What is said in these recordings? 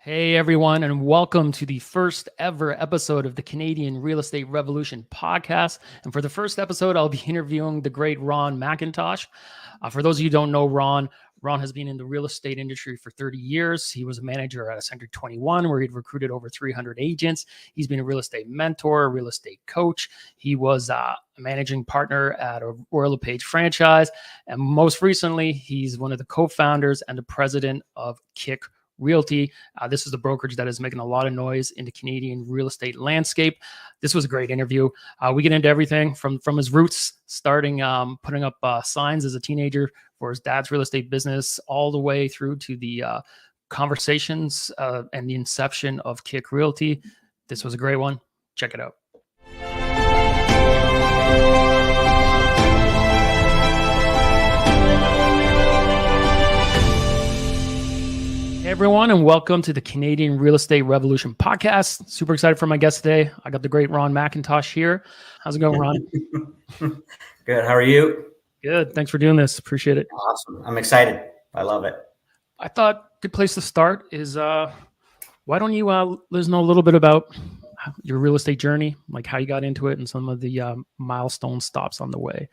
Hey everyone, and welcome to the first ever episode of the Canadian Real Estate Revolution podcast. And for the first episode, I'll be interviewing the great Ron McIntosh. For those of you who don't know Ron has been in the real estate industry for 30 years. He was a manager at Century 21, where he'd recruited over 300 agents. He's been a real estate mentor, a real estate coach. He was a managing partner at a Royal LePage franchise. And most recently, he's one of the co-founders and the president of KIC Realty. This is the brokerage that is making a lot of noise in the Canadian real estate landscape. This was a great interview. We get into everything from his roots, starting putting up signs as a teenager for his dad's real estate business, all the way through to the conversations and the inception of KIC Realty. This was a great one. Check it out. Hey everyone, and welcome to the Canadian Real Estate Revolution podcast. Super excited for my guest today. I got the great Ron McIntosh here. How's it going, Ron? Good. How are you? Good. Thanks for doing this. Appreciate it. Awesome. I'm excited. I love it. I thought a good place to start is why don't you let us know a little bit about your real estate journey, like how you got into it and some of the milestone stops on the way.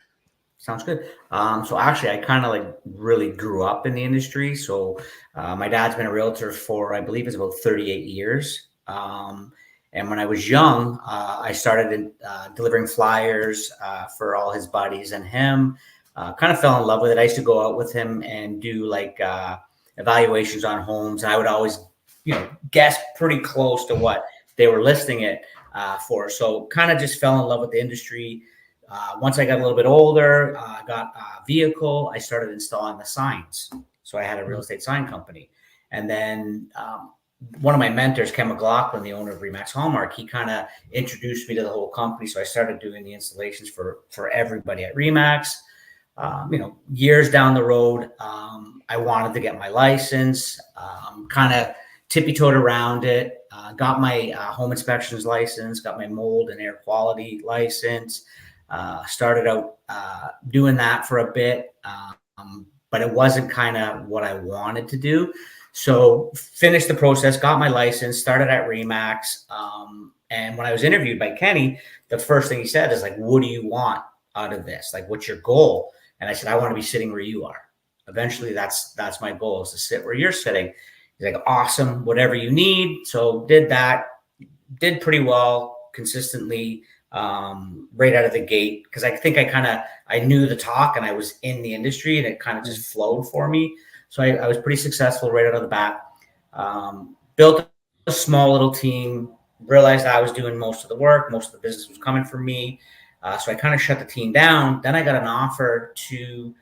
Sounds good. So actually, I kind of really grew up in the industry. So my dad's been a realtor for, I believe it's about 38 years. And when I was young, I started delivering flyers for all his buddies and him. Kind of fell in love with it. I used to go out with him and do evaluations on homes. And I would always, guess pretty close to what they were listing it for. So kind of just fell in love with the industry. Once I got a little bit older, got a vehicle, I started installing the signs. So I had a real estate sign company. And then one of my mentors, Ken McLaughlin, the owner of RE/MAX Hallmark, he kind of introduced me to the whole company. So I started doing the installations for everybody at RE/MAX. Years down the road, I wanted to get my license, kind of tippy-toed around it, got my home inspections license, got my mold and air quality license. Started out doing that for a bit, but it wasn't kind of what I wanted to do. So finished the process, got my license, started at RE/MAX. And when I was interviewed by Kenny, the first thing he said is what do you want out of this? What's your goal? And I said, I want to be sitting where you are. Eventually, that's my goal, is to sit where you're sitting. He's like, awesome, whatever you need. So did that, did pretty well consistently. Right out of the gate, because I think I knew the talk and I was in the industry and it kind of just flowed for me. So I was pretty successful right out of the bat. Built a small little team, realized I was doing most of the work, most of the business was coming from me. So I kind of shut the team down. Then I got an offer to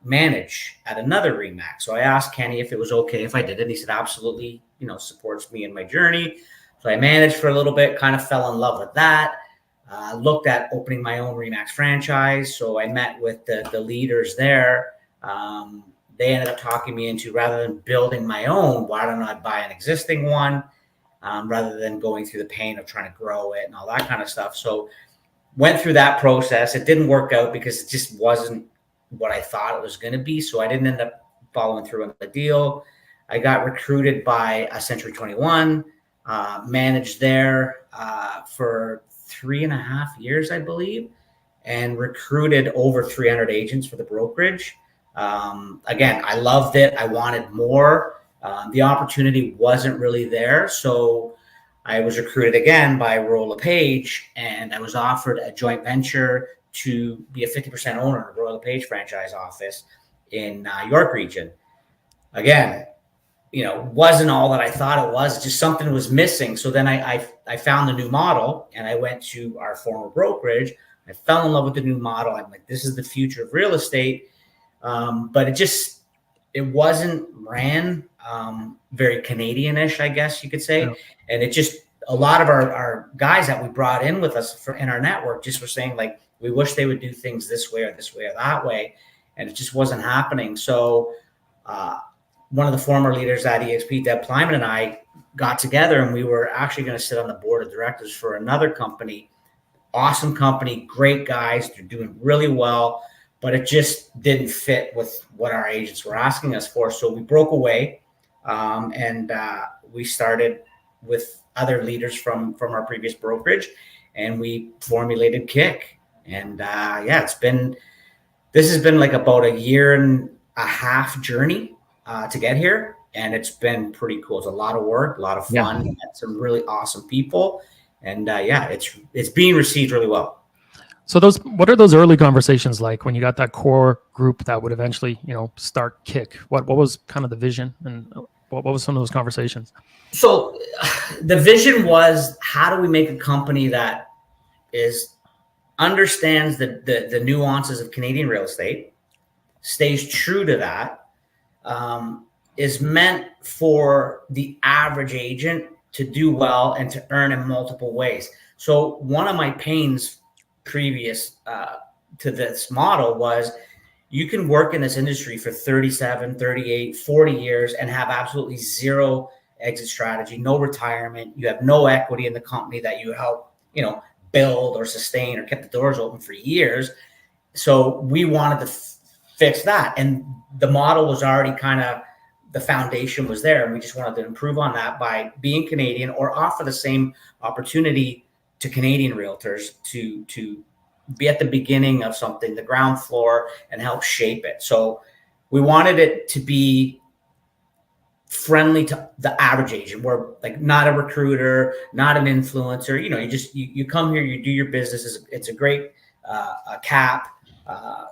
manage at another RE/MAX. So I asked Kenny if it was okay if I did it. And he said, absolutely, supports me in my journey. So I managed for a little bit, kind of fell in love with that. Looked at opening my own RE/MAX franchise. So I met with the leaders there. They ended up talking me into, rather than building my own, why don't I buy an existing one, rather than going through the pain of trying to grow it and all that kind of stuff. So went through that process. It didn't work out because it just wasn't what I thought it was going to be. So I didn't end up following through on the deal. I got recruited by Century 21, managed there for 3.5 years, I believe, and recruited over 300 agents for the brokerage. Again, I loved it. I wanted more. The opportunity wasn't really there. So I was recruited again by Royal LePage, and I was offered a joint venture to be a 50% owner of Royal LePage franchise office in York region. Again, wasn't all that I thought it was. Just something was missing. So then I found the new model and I went to our former brokerage. I fell in love with the new model. I'm like, this is the future of real estate. But it wasn't ran very Canadian-ish, I guess you could say. Yeah. And it just, a lot of our guys that we brought in with us in our network just were saying we wish they would do things this way or that way. And it just wasn't happening. So, one of the former leaders at EXP, Deb Plyman, and I got together and we were actually going to sit on the board of directors for another company. Awesome company, great guys. They're doing really well, but it just didn't fit with what our agents were asking us for. So we broke away and we started with other leaders from our previous brokerage, and we formulated KIC. And this has been like about a year and a half journey to get here, and it's been pretty cool. It's a lot of work, a lot of fun, and some really awesome people, and it's being received really well. So what are those early conversations like when you got that core group that would eventually, start KIC? What was kind of the vision, and what was some of those conversations? So the vision was, how do we make a company that understands the nuances of Canadian real estate, stays true to that, is meant for the average agent to do well and to earn in multiple ways. So one of my pains previous to this model was, you can work in this industry for 37, 38, 40 years and have absolutely zero exit strategy, no retirement. You have no equity in the company that you help, build or sustain or kept the doors open for years. So we wanted to fix that. And the model was already the foundation was there. And we just wanted to improve on that by being Canadian, or offer the same opportunity to Canadian realtors to be at the beginning of something, the ground floor, and help shape it. So we wanted it to be friendly to the average agent. We're like not a recruiter, not an influencer. You come here, you do your business. It's a great cap,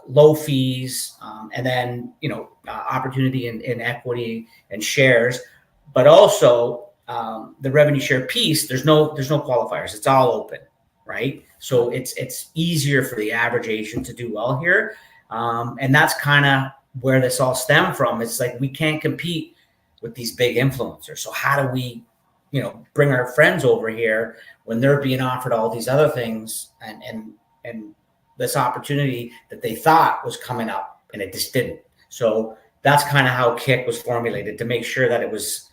low fees, and then opportunity in equity and shares, but also the revenue share piece. There's no qualifiers. It's all open, right? So it's easier for the average agent to do well here, and that's kind of where this all stemmed from. It's like, we can't compete with these big influencers. So how do we, bring our friends over here when they're being offered all these other things and this opportunity that they thought was coming up, and it just didn't. So that's kind of how KIC was formulated, to make sure that it was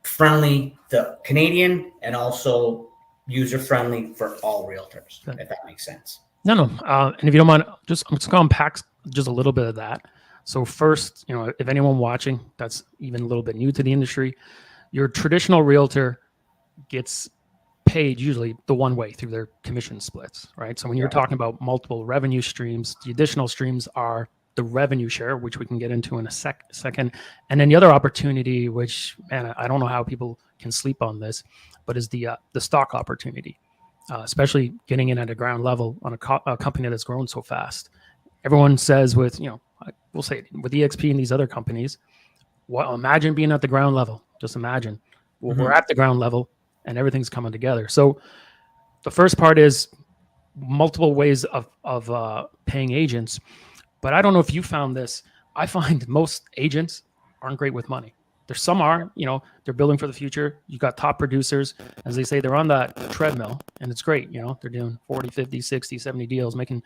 friendly to Canadian and also user friendly for all realtors, if that makes sense. No. And if you don't mind, I'm just going to unpack just a little bit of that. So first, if anyone watching that's even a little bit new to the industry, your traditional realtor gets paid usually the one way through their commission splits, right? So when you're talking about multiple revenue streams, the additional streams are the revenue share, which we can get into in a second. And then the other opportunity, which, man, I don't know how people can sleep on this, but is the stock opportunity, especially getting in at a ground level on a company that's grown so fast. Everyone says we'll say it, with EXP and these other companies, imagine being at the ground level. Just imagine. Well, we're at the ground level and everything's coming together. So the first part is multiple ways of paying agents. But I don't know if you found this. I find most agents aren't great with money. There's some are, they're building for the future. You got top producers, as they say, they're on that treadmill, and it's great. They're doing 40, 50, 60, 70 deals, making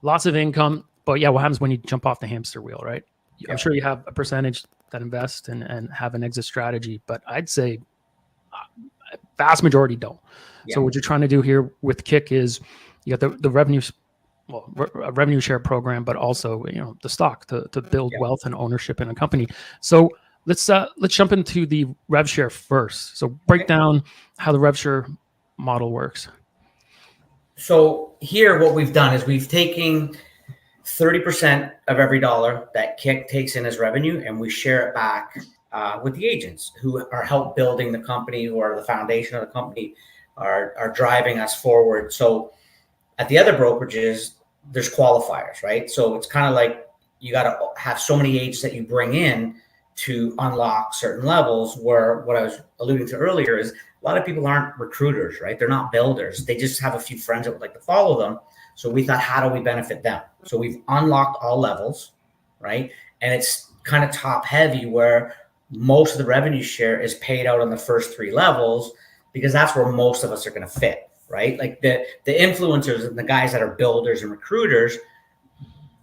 lots of income. But yeah, what happens when you jump off the hamster wheel, right? Yeah. I'm sure you have a percentage that invest and have an exit strategy, but I'd say vast majority don't. Yeah. So what you're trying to do here with KIC is you got the revenue, a revenue share program, but also the stock to build wealth and ownership in a company. So let's jump into the rev share first. So break down how the rev share model works. So here, what we've done is we've taken 30% of every dollar that KIC takes in as revenue, and we share it back with the agents who are help building the company, who are the foundation of the company, are driving us forward. So at the other brokerages, there's qualifiers, right? So it's kind of like you got to have so many agents that you bring in to unlock certain levels, where what I was alluding to earlier is a lot of people aren't recruiters, right? They're not builders. They just have a few friends that would like to follow them. So we thought, how do we benefit them? So we've unlocked all levels, right? And it's kind of top heavy, where most of the revenue share is paid out on the first 3 levels, because that's where most of us are going to fit, right? Like the influencers and the guys that are builders and recruiters,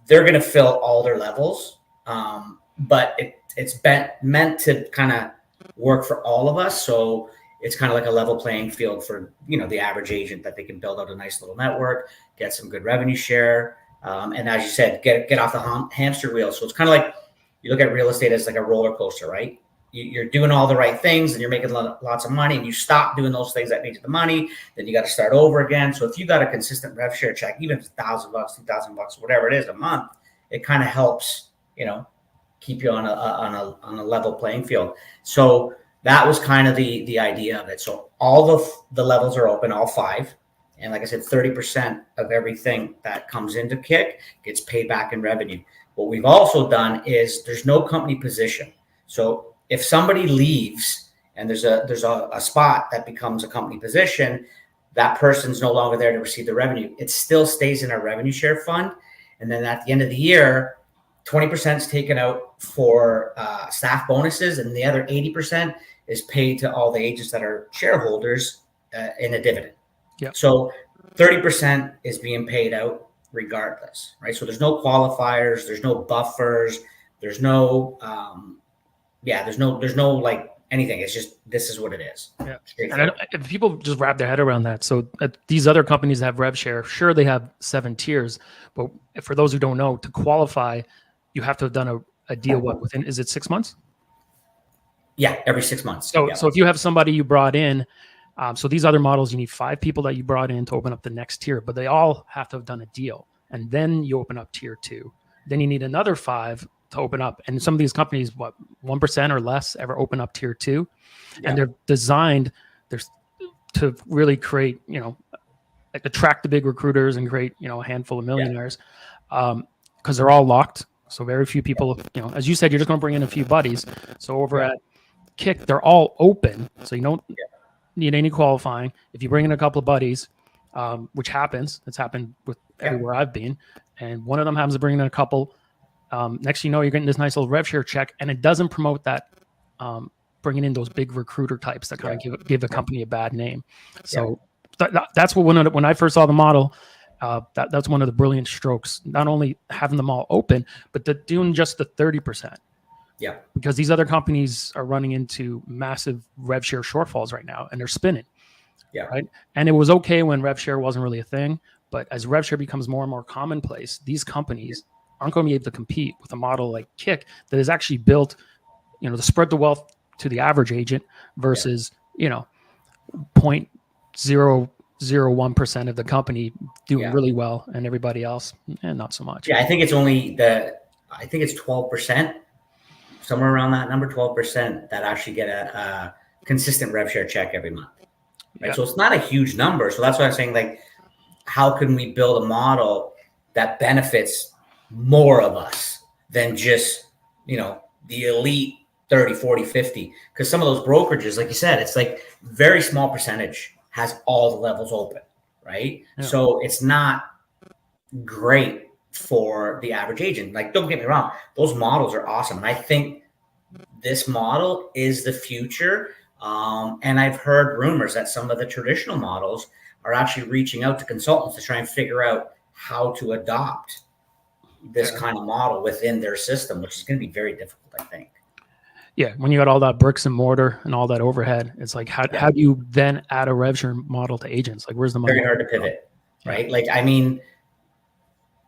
they're going to fill all their levels. But it's meant to kind of work for all of us. So it's kind of like a level playing field for, the average agent, that they can build out a nice little network, get some good revenue share. And as you said, get off the hamster wheel. So it's kind of like, you look at real estate as like a roller coaster, right? you're doing all the right things and you're making lots of money, and you stop doing those things that made you the money, then you got to start over again. So if you got a consistent rev share check, even if it's $1,000, $2,000, whatever it is a month, it kind of helps, keep you on a level playing field. So that was kind of the idea of it. So all the levels are open, all 5. And like I said, 30% of everything that comes into KIC gets paid back in revenue. What we've also done is there's no company position. So if somebody leaves and there's a spot that becomes a company position, that person's no longer there to receive the revenue. It still stays in our revenue share fund. And then at the end of the year, 20% is taken out for staff bonuses, and the other 80% is paid to all the agents that are shareholders in a dividend. Yep. So 30% is being paid out regardless, right? So there's no qualifiers, there's no buffers, there's no, there's no like anything. It's just, this is what it is. Yeah. And if people just wrap their head around that. So these other companies that have rev share, sure, they have 7 tiers, but for those who don't know, to qualify, you have to have done a deal within, is it 6 months? Yeah, every 6 months. So if you have somebody you brought in, so these other models, you need 5 people that you brought in to open up the next tier, but they all have to have done a deal. And then you open up tier 2. Then you need another 5 to open up. And some of these companies, 1% or less ever open up tier 2. Yeah. And they're designed to really create, like attract the big recruiters and create, a handful of millionaires, because they're all locked. So very few people, as you said, you're just going to bring in a few buddies. So over at KIC, they're all open. So you don't need any qualifying. If you bring in a couple of buddies, which happens, it's happened with everywhere I've been, and one of them happens to bring in a couple, next you're getting this nice little rev share check, and it doesn't promote that bringing in those big recruiter types that kind of give a company a bad name. So that's what when I first saw the model, that's one of the brilliant strokes. Not only having them all open, but doing just the 30%. Yeah, because these other companies are running into massive rev share shortfalls right now, and they're spinning. Yeah, right. And it was okay when rev share wasn't really a thing, but as rev share becomes more and more commonplace, these companies aren't going to be able to compete with a model like KIC that is actually built, to spread the wealth to the average agent versus 0.001% of the company doing really well and everybody else not so much. Yeah, I think it's only I think it's 12%. Somewhere around that number, 12% that actually get a consistent rev share check every month. Right. Yeah. So it's not a huge number. So that's why I'm saying, like, how can we build a model that benefits more of us than just, the elite 30, 40, 50? Because some of those brokerages, like you said, it's like very small percentage has all the levels open. Right. Yeah. So it's not great for the average agent. Like, don't get me wrong, those models are awesome. And I think this model is the future. And I've heard rumors that some of the traditional models are actually reaching out to consultants to try and figure out how to adopt this kind of model within their system, which is going to be very difficult, I think. Yeah. When you got all that bricks and mortar and all that overhead, it's like, how do you then add a rev share model to agents? Like, where's the money? Very hard to pivot, right? Like, I mean,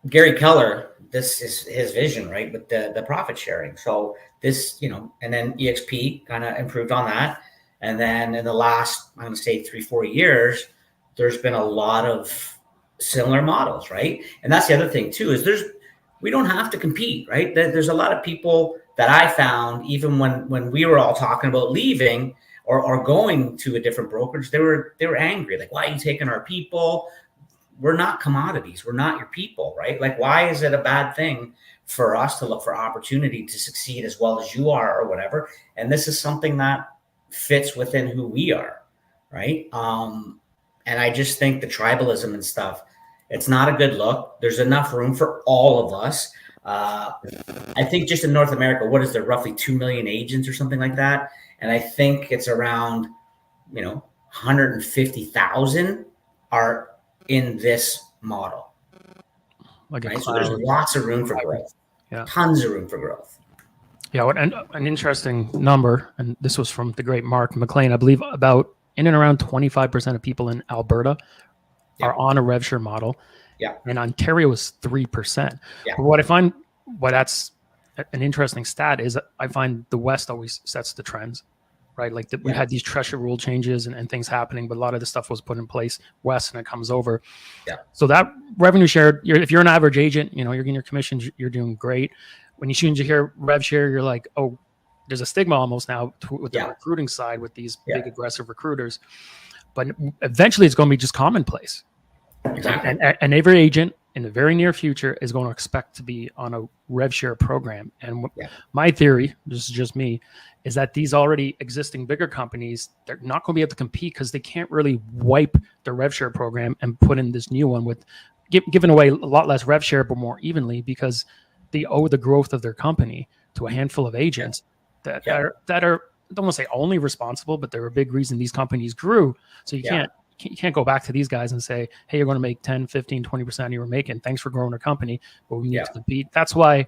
Gary Keller, this is his vision, right? With the profit sharing. So this, and then EXP kind of improved on that. And then in the last, I'm going to say 3-4 years, there's been a lot of similar models, right? And that's the other thing too, is we don't have to compete, right? There's a lot of people that I found, even when we were all talking about leaving or going to a different brokerage, they were angry. Like, why are you taking our people? We're not commodities. We're not your people, right? Like, why is it a bad thing for us to look for opportunity to succeed as well as you are or whatever? And this is something that fits within who we are, right? And I just think the tribalism and stuff, it's not a good look. There's enough room for all of us. I think just in North America, what is there, roughly 2 million agents or something like that? And I think it's around, 150,000 are in this model. Right? So there's lots of room for growth. Yeah. Tons of room for growth. Yeah, and an interesting number, and this was from the great Mark McLean, I believe about in and around 25% of people in Alberta are on a rev share model. Yeah. And Ontario is 3%. Yeah. But what I find, that's an interesting stat is I find the West always sets the trends, right? Like we had these treasury rule changes and things happening, but a lot of the stuff was put in place West and it comes over. Yeah. So that revenue share, if you're an average agent, you're getting your commissions, you're doing great. When you hear rev share, you're like, oh, there's a stigma almost now with the recruiting side with these big aggressive recruiters. But eventually it's going to be just commonplace. Exactly. And every agent in the very near future is going to expect to be on a rev share program. And my theory, this is just me, is that these already existing bigger companies, they're not going to be able to compete because they can't really wipe the rev share program and put in this new one with giving away a lot less rev share, but more evenly, because they owe the growth of their company to a handful of agents that are I don't want to say only responsible, but they're a big reason these companies grew. So you can't go back to these guys and say, hey, you're going to make 10, 15, 20% of your making. Thanks for growing our company, but we need to compete. That's why,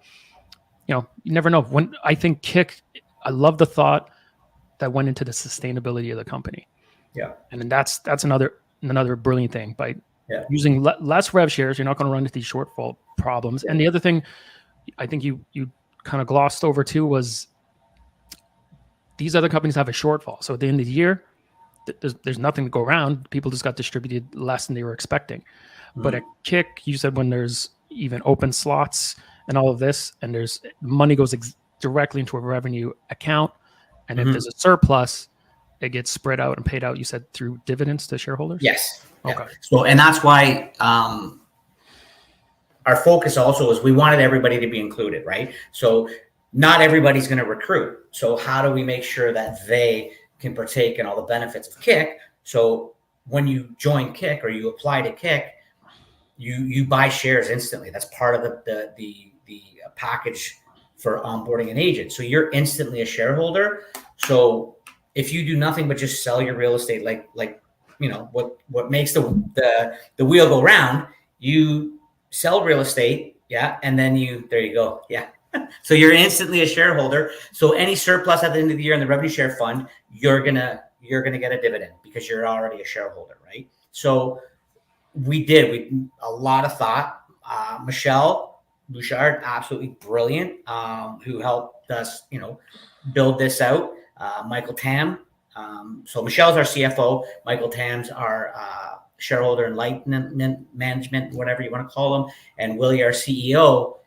you never know. When I think KIC, I love the thought that went into the sustainability of the company. Yeah. And then that's another brilliant thing. By using less rev shares, you're not going to run into these shortfall problems. And the other thing I think you kind of glossed over too was these other companies have a shortfall. So at the end of the year, there's nothing to go around. People just got distributed less than they were expecting. But at KIC, you said when there's even open slots and all of this, and there's money goes directly into a revenue account, and if there's a surplus, it gets spread out and paid out. You said through dividends to shareholders. Yes. Okay. Yeah. So, and that's why our focus also is we wanted everybody to be included, right? So not everybody's going to recruit. So how do we make sure that they can partake in all the benefits of KIC? So when you join KIC or you apply to KIC, you buy shares instantly. That's part of the package for onboarding an agent. So you're instantly a shareholder. So if you do nothing but just sell your real estate, like what makes the wheel go round, you sell real estate, and then there you go, So you're instantly a shareholder. So any surplus at the end of the year in the revenue share fund, you're gonna get a dividend because you're already a shareholder, right? So we a lot of thought. Michelle Bouchard, absolutely brilliant, who helped us, build this out. Michael Tam. So Michelle's our CFO. Michael Tam's our shareholder enlightenment management, whatever you want to call them, and Willie, our CEO.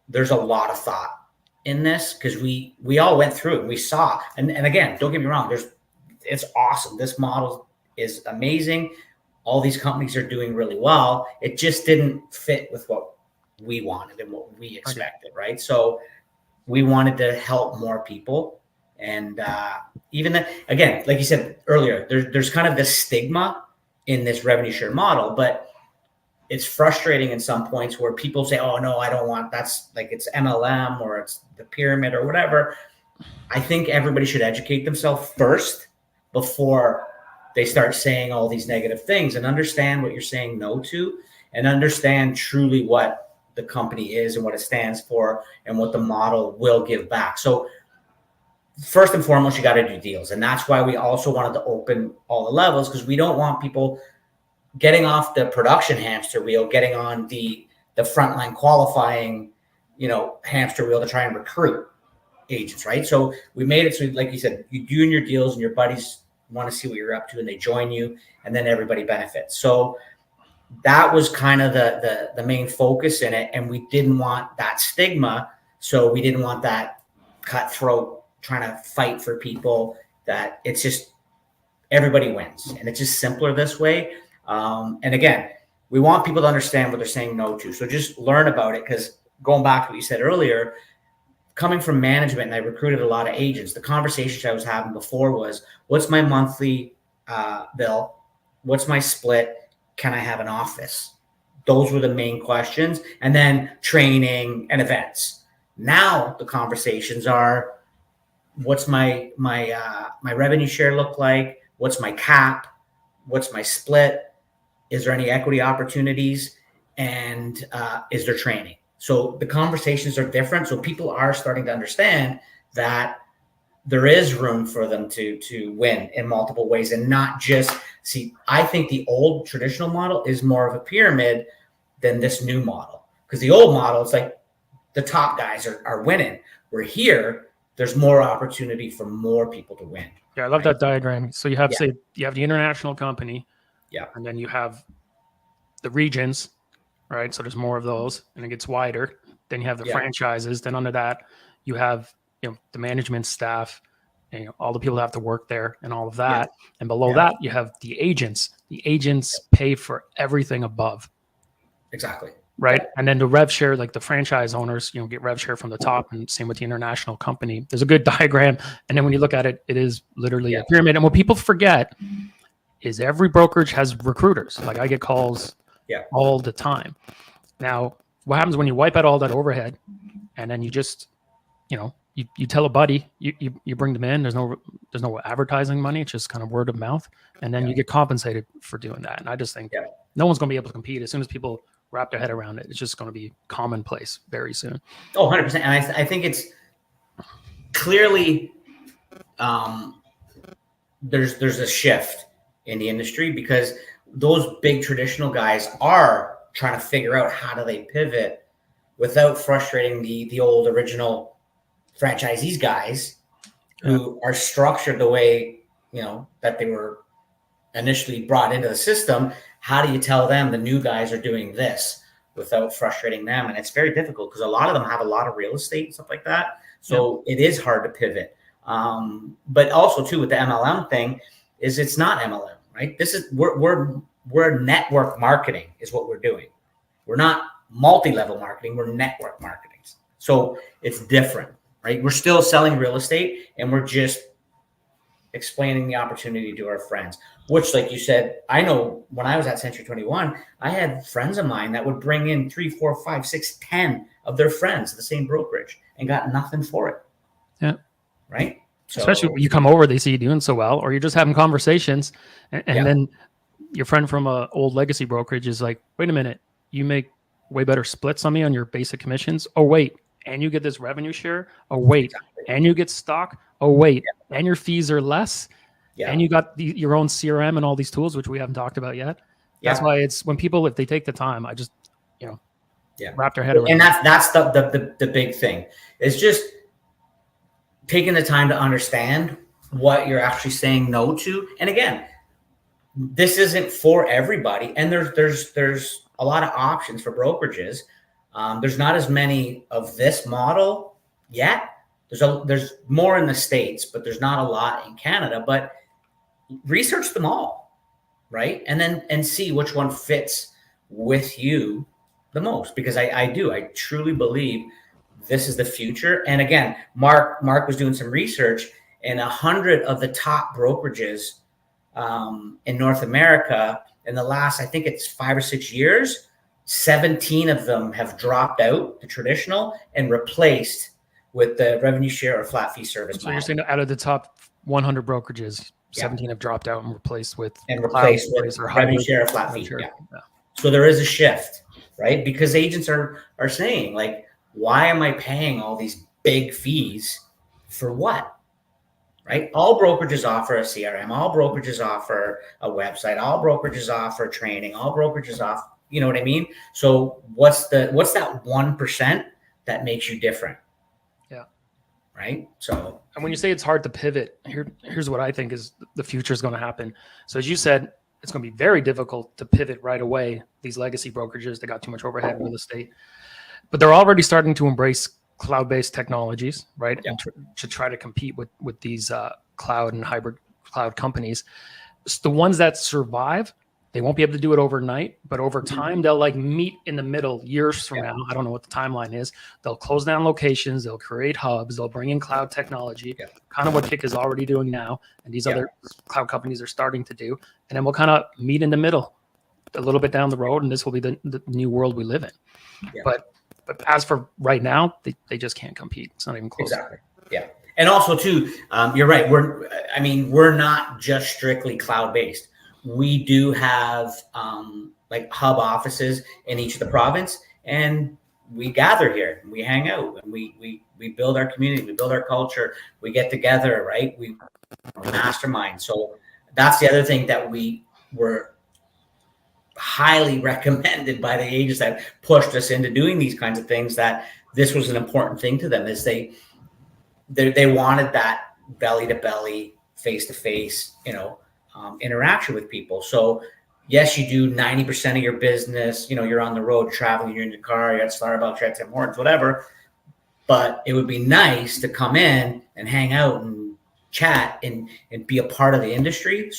There's a lot of thought in this because we all went through it and we saw, and again, don't get me wrong, it's awesome. This model is amazing. All these companies are doing really well. It just didn't fit with what we wanted and what we expected, right? So we wanted to help more people. And even again, like you said earlier, there's kind of this stigma in this revenue share model, but it's frustrating in some points where people say, oh, no, I don't want, that's like it's MLM or it's the pyramid or whatever. I think everybody should educate themselves first before they start saying all these negative things and understand what you're saying no to and understand truly what the company is and what it stands for and what the model will give back. So first and foremost, you got to do deals. And that's why we also wanted to open all the levels, because we don't want people getting off the production hamster wheel, getting on the frontline qualifying, hamster wheel to try and recruit agents, right? So we made it so, like you said, you doing your deals and your buddies want to see what you're up to and they join you, and then everybody benefits. So that was kind of the main focus in it. And we didn't want that stigma. So we didn't want that cutthroat trying to fight for people. That it's just everybody wins, and it's just simpler this way. And again, we want people to understand what they're saying no to. So just learn about it, because going back to what you said earlier, coming from management, and I recruited a lot of agents, the conversations I was having before was, what's my monthly bill? What's my split? Can I have an office? Those were the main questions. And then training and events. Now the conversations are, what's my revenue share look like? What's my cap? What's my split? Is there any equity opportunities? And is there training? So the conversations are different. So people are starting to understand that there is room for them to win in multiple ways, and not just see. I think the old traditional model is more of a pyramid than this new model, because the old model, it's like the top guys are winning. We're here. There's more opportunity for more people to win. Yeah, I love that diagram. So you have, Yeah. say, you have the international company, Yeah. and then you have the regions, right? So there's more of those, and it gets wider. Then you have the franchises. Then under that, you have, you know, the management staff, and, you know, all the people that have to work there and all of that. And below that, you have the agents. The agents pay for everything above. Exactly. Right. And then the rev share, like the franchise owners, you know, get rev share from the top, and same with the international company. There's a good diagram. And then when you look at it, it is literally a pyramid. And what people forget is every brokerage has recruiters. Like I get calls all the time. Now, what happens when you wipe out all that overhead and then you just, you know, you tell a buddy, you bring them in, there's no advertising money. It's just kind of word of mouth. And then you get compensated for doing that. And I just think no one's going to be able to compete as soon as people wrap their head around it. It's just going to be commonplace very soon. Oh, 100%. And I think it's clearly there's a shift in the industry because those big traditional guys are trying to figure out how do they pivot without frustrating the old original franchisees guys who are structured the way, you know, that they were initially brought into the system. How do you tell them the new guys are doing this without frustrating them? And it's very difficult because a lot of them have a lot of real estate and stuff like that. So it is hard to pivot. But also too with the MLM thing is it's not MLM, right? This is we're network marketing is what we're doing. We're not multi-level marketing. We're network marketing. So it's different, right? We're still selling real estate and we're just explaining the opportunity to our friends, which, like you said, I know when I was at Century 21, I had friends of mine that would bring in 3, 4, 5, 6, 10 of their friends to the same brokerage and got nothing for it. Yeah. Right. So, especially when you come over, they see you doing so well, or you're just having conversations. And then your friend from a old legacy brokerage is like, wait a minute, you make way better splits on me on your basic commissions. Oh, wait. And you get this revenue share. Oh, wait. And you get stock. Oh, wait. And your fees are less. And you got your own CRM and all these tools, which we haven't talked about yet. That's why it's when people, if they take the time, I just, you know, wrap their head around. And that's the big thing. It's just taking the time to understand what you're actually saying no to. And again, this isn't for everybody. And there's a lot of options for brokerages. There's not as many of this model yet. There's more in the States, but there's not a lot in Canada. But research them all, right? And see which one fits with you the most. Because I truly believe this is the future. And again, Mark was doing some research, and 100 of the top brokerages in North America in the last, I think it's 5 or 6 years, 17 of them have dropped out the traditional and replaced with the revenue share or flat fee service model. You're saying out of the top 100 brokerages, 17 have dropped out and replaced with revenue share or flat fee. So there is a shift, right? Because agents are saying, like, why am I paying all these big fees for what? Right? All brokerages offer a CRM. All brokerages offer a website. All brokerages offer training. All brokerages offer, you know what I mean? So what's that 1% that makes you different? Yeah. Right. So, and when you say it's hard to pivot, here's what I think is the future is going to happen. So as you said, it's going to be very difficult to pivot right away. These legacy brokerages, they got too much overhead in real estate, but they're already starting to embrace cloud-based technologies, right? And to try to compete with these cloud and hybrid cloud companies. So the ones that survive, they won't be able to do it overnight, but over time, they'll like meet in the middle years from now. I don't know what the timeline is. They'll close down locations. They'll create hubs. They'll bring in cloud technology, kind of what KIC is already doing now. And these other cloud companies are starting to do. And then we'll kind of meet in the middle a little bit down the road. And this will be the new world we live in. But as for right now, they just can't compete. It's not even close. Exactly. Yeah. And also too, you're right. We're not just strictly cloud-based. We do have like hub offices in each of the province, and we gather here, and we hang out, and we build our community, we build our culture, we get together, right? We mastermind. So that's the other thing that we were highly recommended by the agents that pushed us into doing these kinds of things, that this was an important thing to them, is they wanted that belly to belly, face to face, interaction with people. So yes, you do 90% of your business, you're on the road traveling, you're in your car, you're at Starbucks, you're at Tim Hortons, whatever. But it would be nice to come in and hang out and chat and be a part of the industry.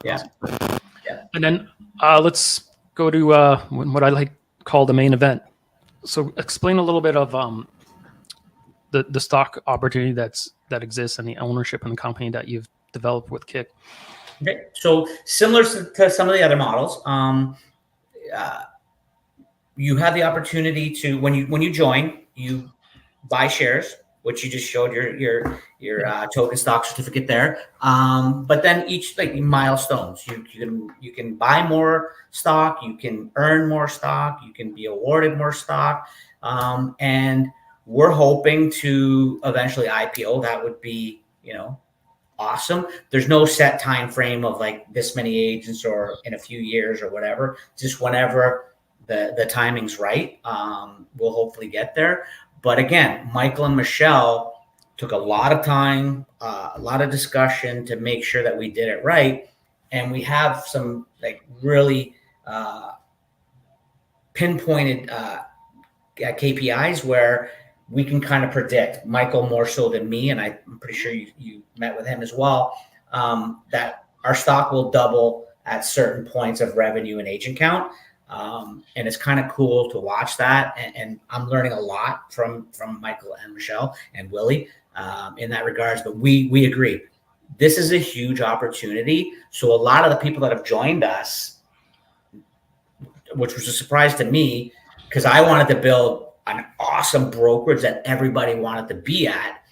Yeah. And then let's go to what I like call the main event. So explain a little bit of the stock opportunity that exists and the ownership in the company that you've developed with KIC. Okay, so similar to some of the other models, you have the opportunity to, when you join, you buy shares, which you just showed your token stock certificate there. But then each milestones, you can buy more stock, you can earn more stock, you can be awarded more stock, and we're hoping to eventually IPO. That would be awesome. There's no set time frame of like this many agents or in a few years or whatever. Just whenever the timing's right, we'll hopefully get there. But again, Michael and Michelle took a lot of time, a lot of discussion to make sure that we did it right. And we have some really pinpointed KPIs where we can kind of predict, Michael more so than me, and I'm pretty sure you met with him as well, that our stock will double at certain points of revenue and agent count. And it's kind of cool to watch that. And I'm learning a lot from Michael and Michelle and Willie in that regards. But we agree. This is a huge opportunity. So a lot of the people that have joined us, which was a surprise to me, because I wanted to build an awesome brokerage that everybody wanted to be at.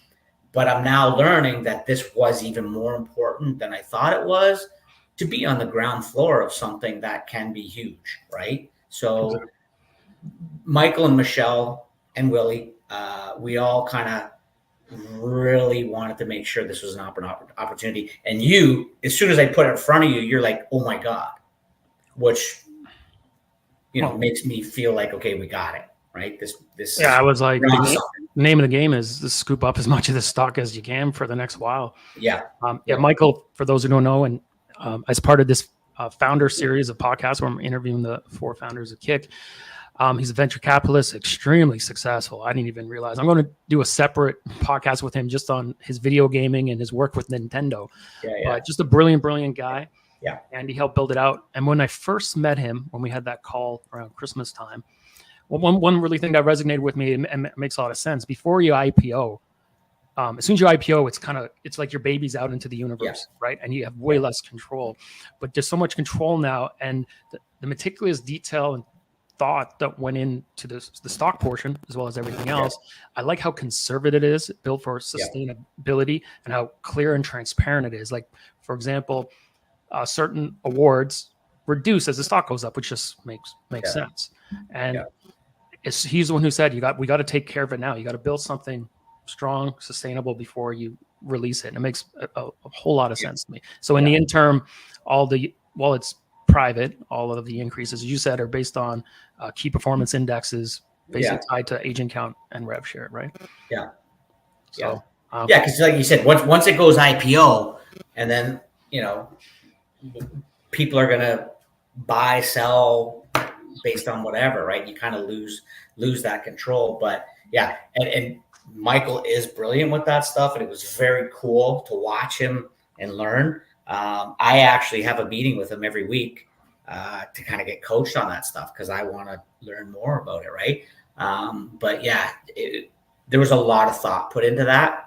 But I'm now learning that this was even more important than I thought it was, to be on the ground floor of something that can be huge, right? So Michael and Michelle and Willie, we all kind of really wanted to make sure this was an opportunity. And you, as soon as I put it in front of you, you're like, oh my God, which, makes me feel like, okay, we got it, right? This I was like, the name of the game is to scoop up as much of the stock as you can for the next while. Yeah. Michael, for those who don't know, and as part of this founder series of podcasts where I'm interviewing the 4 founders of KIC, he's a venture capitalist, extremely successful. I didn't even realize. I'm going to do a separate podcast with him just on his video gaming and his work with Nintendo. But just a brilliant guy. Yeah. And he helped build it out. And when I first met him, when we had that call around Christmas time, one really thing that resonated with me and makes a lot of sense. Before you IPO, as soon as you IPO, it's like your baby's out into the universe, right? And you have way less control. But there's so much control now, and the meticulous detail and thought that went into the stock portion as well as everything else. I like how conservative it is, built for sustainability, and how clear and transparent it is. Like, for example, certain awards reduce as the stock goes up, which just makes sense. And he's the one who said, we got to take care of it now. You got to build something strong, sustainable before you release it. And it makes a whole lot of sense to me. So in the interim, while it's private, all of the increases, as you said, are based on key performance indexes, basically tied to agent count and rev share, right? Yeah. So, because like you said, once it goes IPO, and then people are gonna buy, sell based on whatever, right? You kind of lose that control. But and Michael is brilliant with that stuff, and it was very cool to watch him and learn. I actually have a meeting with him every week to kind of get coached on that stuff because I want to learn more about it, right? But there was a lot of thought put into that.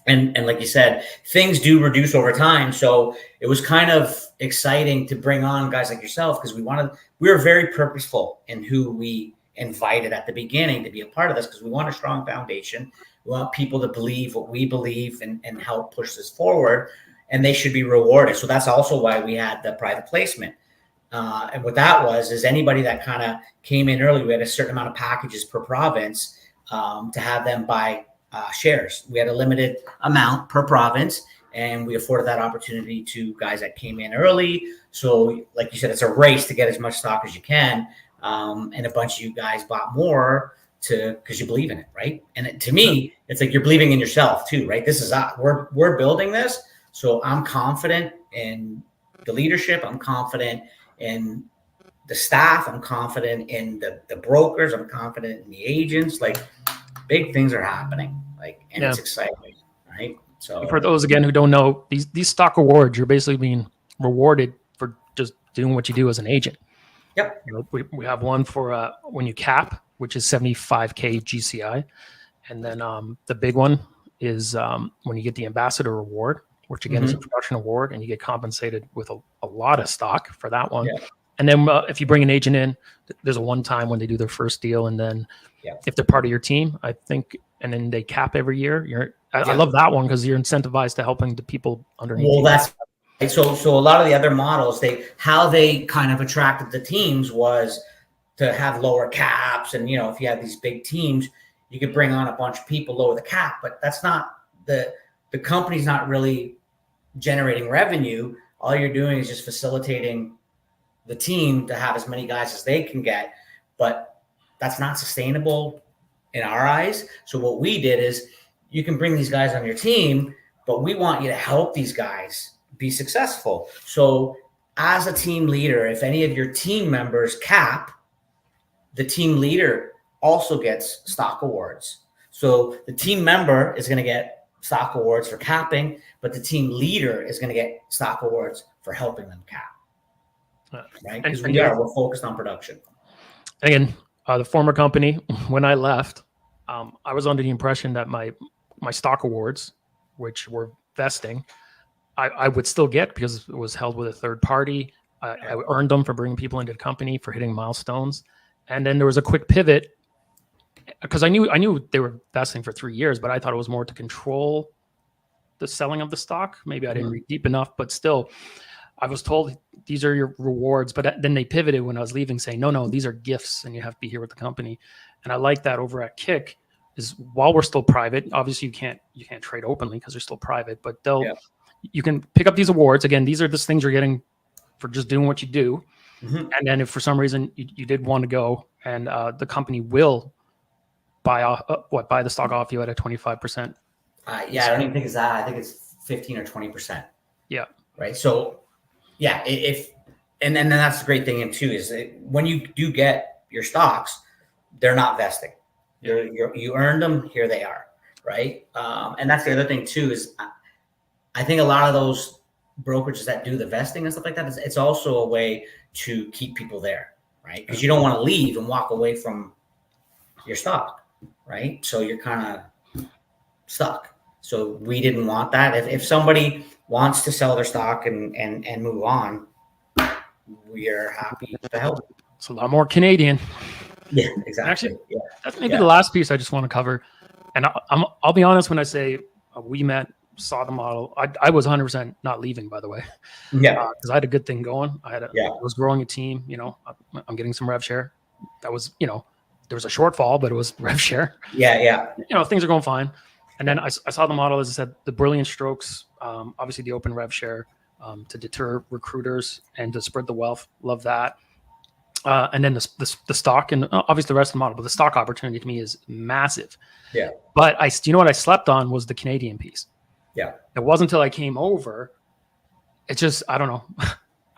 And like you said, things do reduce over time. So it was kind of exciting to bring on guys like yourself because we were very purposeful in who we invited at the beginning to be a part of this because we want a strong foundation. We want people to believe what we believe and help push this forward, and they should be rewarded. So that's also why we had the private placement. And what that is anybody that kind of came in early, we had a certain amount of packages per province to have them buy shares. We had a limited amount per province, and we afforded that opportunity to guys that came in early. So like you said, it's a race to get as much stock as you can. and a bunch of you guys bought more because you believe in it, right? And to me, it's like you're believing in yourself too, right? This is we're building this, so I'm confident in the leadership. I'm confident in the staff. I'm confident in the brokers. I'm confident in the agents. Like big things are happening, and it's exciting, right? So for those again who don't know, these stock awards, you're basically being rewarded for just doing what you do as an agent. Yep. We have one for when you cap, which is 75K GCI, and then the big one is when you get the ambassador award, which again is a production award, and you get compensated with a lot of stock for that one. Yeah. And then if you bring an agent in, there's a one time when they do their first deal, and then if they're part of your team, I think, and then they cap every year. I love that one because you're incentivized to helping the people underneath. Well, that's so a lot of the other models, how they kind of attracted the teams was to have lower caps, and if you have these big teams, you could bring on a bunch of people, lower the cap, but that's not the company's not really generating revenue. All you're doing is just facilitating the team to have as many guys as they can get, but that's not sustainable in our eyes. So what we did is you can bring these guys on your team, but we want you to help these guys be successful. So as a team leader, if any of your team members cap, the team leader also gets stock awards. So the team member is going to get stock awards for capping, but the team leader is going to get stock awards for helping them cap. Right? Because we're focused on production. Again, the former company, when I left, I was under the impression that my stock awards, which were vesting, I would still get because it was held with a third party. I earned them for bringing people into the company, for hitting milestones. And then there was a quick pivot because I knew they were vesting for 3 years, but I thought it was more to control the selling of the stock. Maybe I didn't read deep enough, but still, I was told these are your rewards. But then they pivoted when I was leaving, saying, no, these are gifts and you have to be here with the company. And I like that over at KIC is while we're still private, obviously you can't trade openly because they're still private, but you can pick up these awards. Again, these are just things you're getting for just doing what you do. And then if for some reason you did want to go, and the company will buy the stock off you at a 25%. I don't even think it's that. I think it's 15 or 20%. Yeah. Right. So and then that's the great thing too is when you do get your stocks, they're not vesting. You earned them. Here they are. Right. And that's the other thing too is I think a lot of those brokerages that do the vesting and stuff like that, it's also a way to keep people there, right? Because you don't want to leave and walk away from your stock, right? So you're kind of stuck. So we didn't want that. If somebody wants to sell their stock and move on, we are happy to help. It's a lot more Canadian. Yeah, exactly. Actually, that's maybe the last piece I just want to cover. And I'll be honest when I say we met, saw the model. I was 100% not leaving, by the way. Yeah. Because I had a good thing going. I was growing a team. I'm getting some rev share. That was, there was a shortfall, but it was rev share. Yeah. Things are going fine. And then I saw the model, as I said, the brilliant strokes, obviously the open rev share to deter recruiters and to spread the wealth. Love that. And then the stock and obviously the rest of the model, but the stock opportunity to me is massive. Yeah. But what I slept on was the Canadian piece. Yeah. It wasn't until I came over. It's just, I don't know.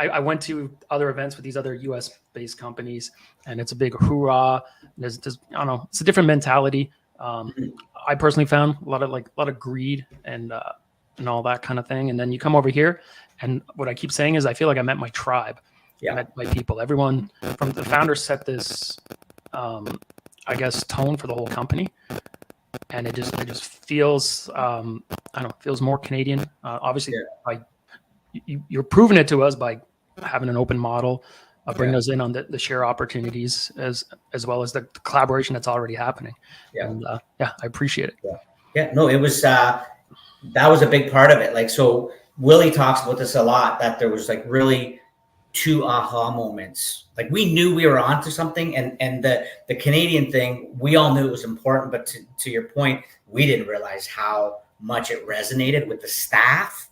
I went to other events with these other US based companies and it's a big hoorah. There's I don't know. It's a different mentality. I personally found a lot of greed and all that kind of thing. And then you come over here and what I keep saying is I feel like I met my tribe. I met my people. Everyone from the founders set this, I guess, tone for the whole company. And it just feels, feels more Canadian. Obviously, you're proving it to us by having an open model, bringing us in on the share opportunities as well as the collaboration that's already happening. Yeah, and, I appreciate it. Yeah, no, it was that was a big part of it. Like, so Willie talks about this a lot. That there was really 2 aha moments. Like we knew we were onto something, and the Canadian thing, we all knew it was important, but to your point, we didn't realize how much it resonated with the staff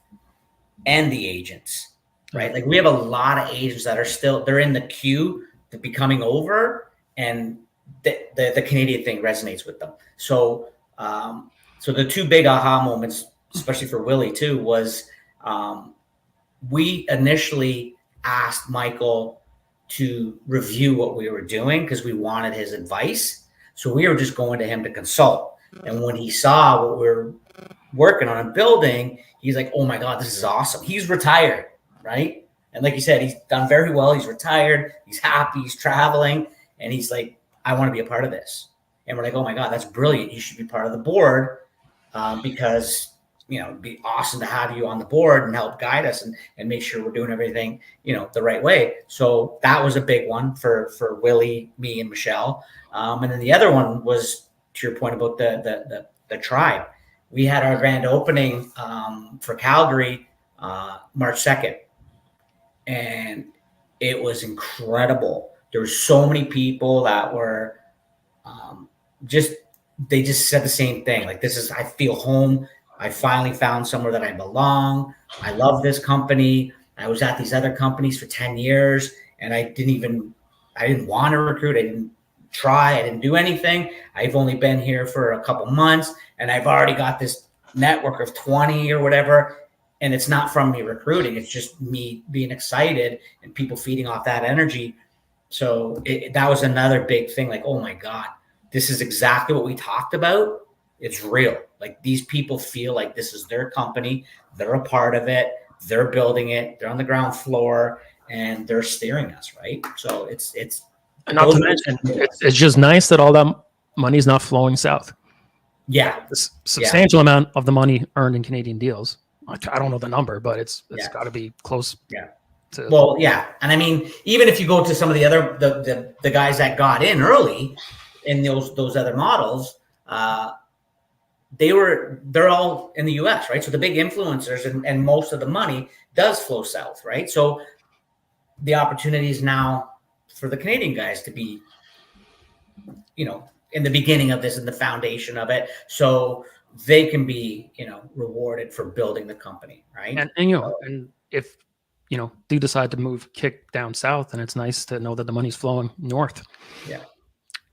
and the agents, right? Like we have a lot of agents that are they're in the queue the becoming over, and the Canadian thing resonates with them. So so the two big aha moments, especially for Willie too, was we initially asked Michael to review what we were doing because we wanted his advice. So we were just going to him to consult. And when he saw what we were working on and building, he's like, oh my God, this is awesome. He's retired, right? And like you said, he's done very well. He's retired. He's happy. He's traveling. And he's like, I want to be a part of this. And we're like, oh my God, that's brilliant. You should be part of the board because, you know, it'd be awesome to have you on the board and help guide us and make sure we're doing everything, you know, the right way. So that was a big one for Willie, me, and Michelle. And then the other one was, to your point about the tribe. We had our grand opening for Calgary March 2nd. And it was incredible. There were so many people that were they just said the same thing. Like, I feel home. I finally found somewhere that I belong. I love this company. I was at these other companies for 10 years and I didn't want to recruit. I didn't try. I didn't do anything. I've only been here for a couple months and I've already got this network of 20 or whatever. And it's not from me recruiting. It's just me being excited and people feeding off that energy. So that was another big thing. Like, oh my God, this is exactly what we talked about. It's real. Like, these people feel like this is their company. They're a part of it. They're building it. They're on the ground floor and they're steering us. Right. So it's and not to mention, it's just nice that all that money is not flowing south. Yeah. This substantial amount of the money earned in Canadian deals. I don't know the number, but it's got to be close. Yeah. Well, yeah. And I mean, even if you go to some of the other, the guys that got in early in those other models, they're all in the US, right? So the big influencers and most of the money does flow south, right? So the opportunity is now for the Canadian guys to be, you know, in the beginning of this and the foundation of it. So they can be, you know, rewarded for building the company, right? And you know, and if, you know, do decide to move KIC down south, and it's nice to know that the money's flowing north. Yeah.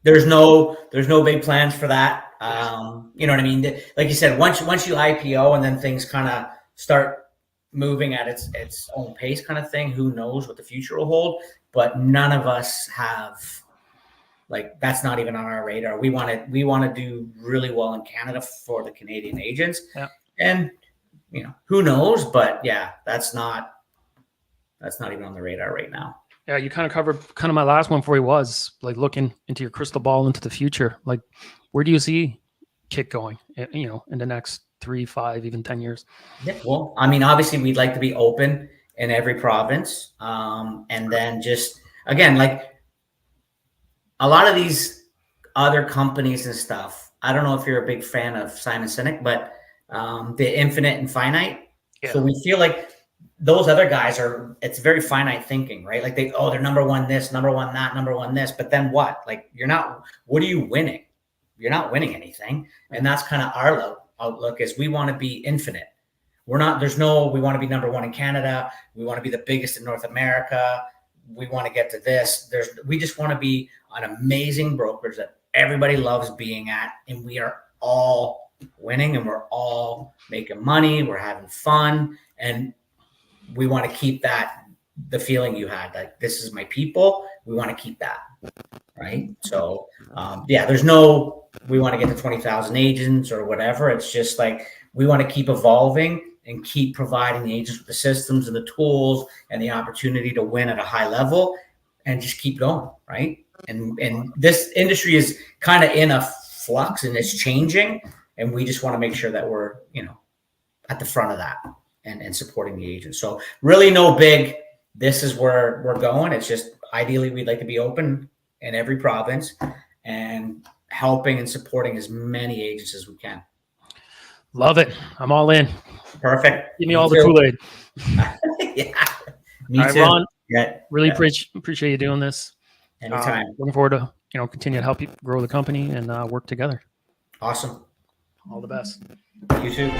There's no big plans for that. You know what I mean? Like you said, once you IPO and then things kind of start moving at its own pace kind of thing, who knows what the future will hold, but none of us have, like, that's not even on our radar. We want to do really well in Canada for the Canadian agents. Yeah. And, you know, who knows, but yeah, that's not even on the radar right now. Yeah, you kind of covered my last one for you was like looking into your crystal ball into the future. Like, where do you see KIC going, you know, in the next 3, 5, even 10 years? Yeah, well, I mean, obviously we'd like to be open in every province. And then just, again, like a lot of these other companies and stuff, I don't know if you're a big fan of Simon Sinek, but the infinite and finite. Yeah. So we feel like those other guys it's very finite thinking, right? Like they're number one this, number one that, number one this, but then what? Like, what are you winning? You're not winning anything. And that's kind of our outlook is we want to be infinite. We want to be number one in Canada. We want to be the biggest in North America. We want to get to this. We just want to be an amazing brokerage that everybody loves being at. And we are all winning and we're all making money. We're having fun. And we want to keep the feeling you had, like, this is my people. We want to keep that. Right. So, we want to get to 20,000 agents or whatever. It's just like, we want to keep evolving and keep providing the agents with the systems and the tools and the opportunity to win at a high level and just keep going. Right. And this industry is kind of in a flux and it's changing. And we just want to make sure that we're, you know, at the front of that and supporting the agents. So really this is where we're going. It's just ideally we'd like to be open in every province and helping and supporting as many agents as we can. Love it. I'm all in. Perfect. Give me all the Kool-Aid. Yeah. Me all right, too. Ron, yeah. Really appreciate you doing this. Anytime. Looking forward to, you know, continue to help you grow the company and work together. Awesome. All the best. You too.